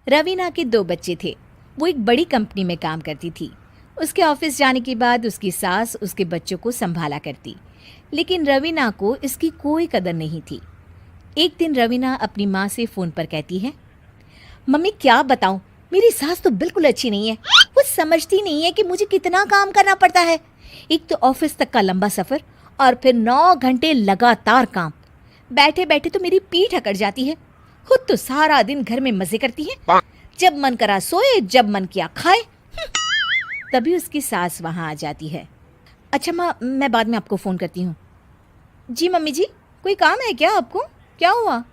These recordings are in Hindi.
रवीना के 2 बच्चे थे। वो एक बड़ी कंपनी में काम करती थी। उसके ऑफिस जाने के बाद उसकी सास उसके बच्चों को संभाला करती, लेकिन रवीना को इसकी कोई कदर नहीं थी। एक दिन रवीना अपनी माँ से फ़ोन पर कहती है, मम्मी क्या बताऊं, मेरी सास तो बिल्कुल अच्छी नहीं है। वो समझती नहीं है कि मुझे कितना काम करना पड़ता है। एक तो ऑफिस तक का लंबा सफ़र और फिर 9 घंटे लगातार काम। बैठे बैठे तो मेरी पीठ अकड़ जाती है। खुद तो सारा दिन घर में मजे करती है, जब मन करा सोए, जब मन किया खाए। तभी उसकी सास वहाँ आ जाती है। अच्छा माँ, मैं बाद में आपको फ़ोन करती हूँ। जी मम्मी जी, कोई काम है क्या आपको? क्या हुआ?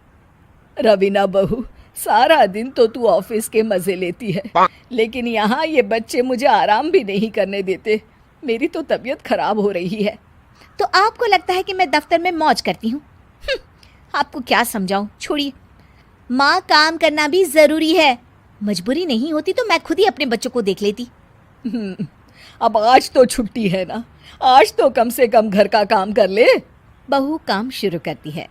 रवीना बहू, सारा दिन तो तू ऑफिस के मजे लेती है, लेकिन यहाँ ये बच्चे मुझे आराम भी नहीं करने देते। मेरी तो तबीयत खराब हो रही है। तो आपको लगता है कि मैं दफ्तर में मौज करती हूँ? आपको क्या समझाऊँ, छोड़िए। माँ, काम करना भी ज़रूरी है। मजबूरी नहीं होती तो मैं खुद ही अपने बच्चों को देख लेती। अब आज तो छुट्टी है ना, आज तो कम से कम घर का काम कर ले। बहू काम शुरू करती है।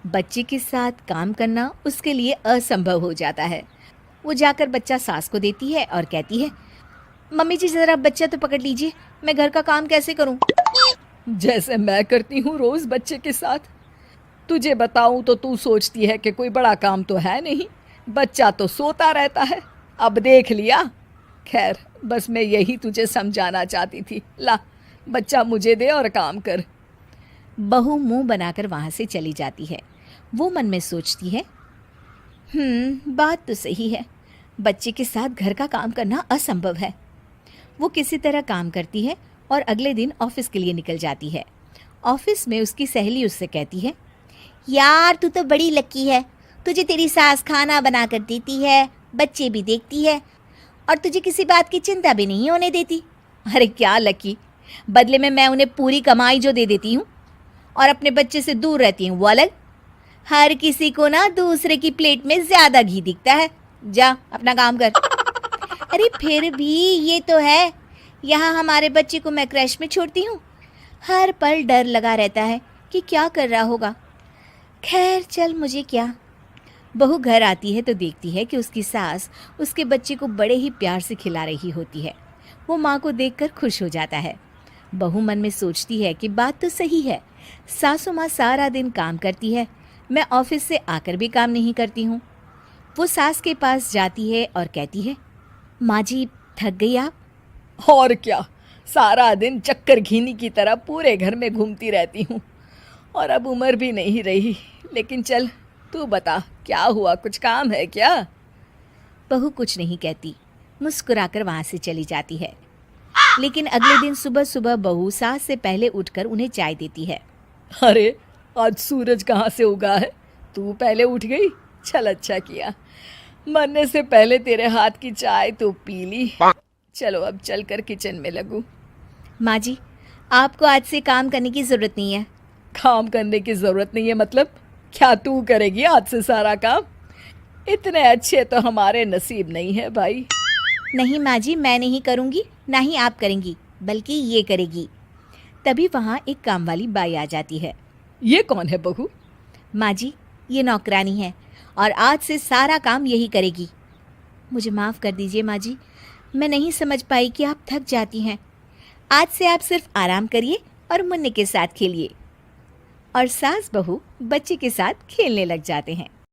बच्चे के साथ काम करना उसके लिए असंभव हो जाता है। वो जाकर बच्चा सास को देती है और कहती है, मम्मी जी ज़रा बच्चा तो पकड़ लीजिए, मैं घर का काम कैसे करूं? जैसे मैं करती हूँ रोज बच्चे के साथ। तुझे बताऊं तो तू सोचती है कि कोई बड़ा काम तो है नहीं, बच्चा तो सोता रहता है। अब देख लिया। खैर, बस मैं यही तुझे समझाना चाहती थी। ला, बच्चा मुझे दे और काम कर। बहू मुंह बनाकर वहाँ से चली जाती है। वो मन में सोचती है, बात तो सही है, बच्चे के साथ घर का काम करना असंभव है। वो किसी तरह काम करती है और अगले दिन ऑफिस के लिए निकल जाती है। ऑफिस में उसकी सहेली उससे कहती है, यार तू तो बड़ी लकी है, तुझे तेरी सास खाना बना कर देती है, बच्चे भी देखती है और तुझे किसी बात की चिंता भी नहीं होने देती। अरे क्या लकी, बदले में मैं उन्हें पूरी कमाई जो दे देती हूँ और अपने बच्चे से दूर रहती हूँ वो अलग। हर किसी को ना दूसरे की प्लेट में ज़्यादा घी दिखता है। जा अपना काम कर। अरे फिर भी ये तो है, यहाँ हमारे बच्चे को मैं क्रैश में छोड़ती हूँ, हर पल डर लगा रहता है कि क्या कर रहा होगा। खैर चल, मुझे क्या। बहू घर आती है तो देखती है कि उसकी सास उसके बच्चे को बड़े ही प्यार से खिला रही होती है। वो माँ को देखकर खुश हो जाता है। बहू मन में सोचती है कि बात तो सही है, सासू माँ सारा दिन काम करती है, मैं ऑफिस से आकर भी काम नहीं करती हूँ। वो सास के पास जाती है और कहती है, माँ जी थक गई आप? और क्या, सारा दिन चक्कर घीनी की तरह पूरे घर में घूमती रहती हूँ और अब उम्र भी नहीं रही। लेकिन चल, तू बता क्या हुआ, कुछ काम है क्या? बहू कुछ नहीं कहती, मुस्कुराकर वहाँ से चली जाती है। लेकिन अगले दिन सुबह सुबह बहू सास से पहले उठकर उन्हें चाय देती है। अरे, आज सूरज कहाँ से उगा है? तू पहले उठ गई, चल अच्छा किया। मरने से पहले तेरे हाथ की चाय तो पी ली। चलो अब चलकर किचन में लगूं। माँ जी, आपको आज से काम करने की ज़रूरत नहीं है। काम करने की ज़रूरत नहीं है मतलब? क्या तू करेगी आज से सारा काम? इतने अच्छे तो हमारे नसीब नहीं है भाई। नहीं माँ जी, मैं नहीं करूँगी, ना ही आप करेंगी, बल्कि ये करेगी। तभी वहाँ एक काम वाली बाई आ जाती है। ये कौन है बहू? माँ जी, ये नौकरानी है और आज से सारा काम यही करेगी। मुझे माफ़ कर दीजिए माँ जी, मैं नहीं समझ पाई कि आप थक जाती हैं। आज से आप सिर्फ आराम करिए और मुन्ने के साथ खेलिए। और सास बहू बच्चे के साथ खेलने लग जाते हैं।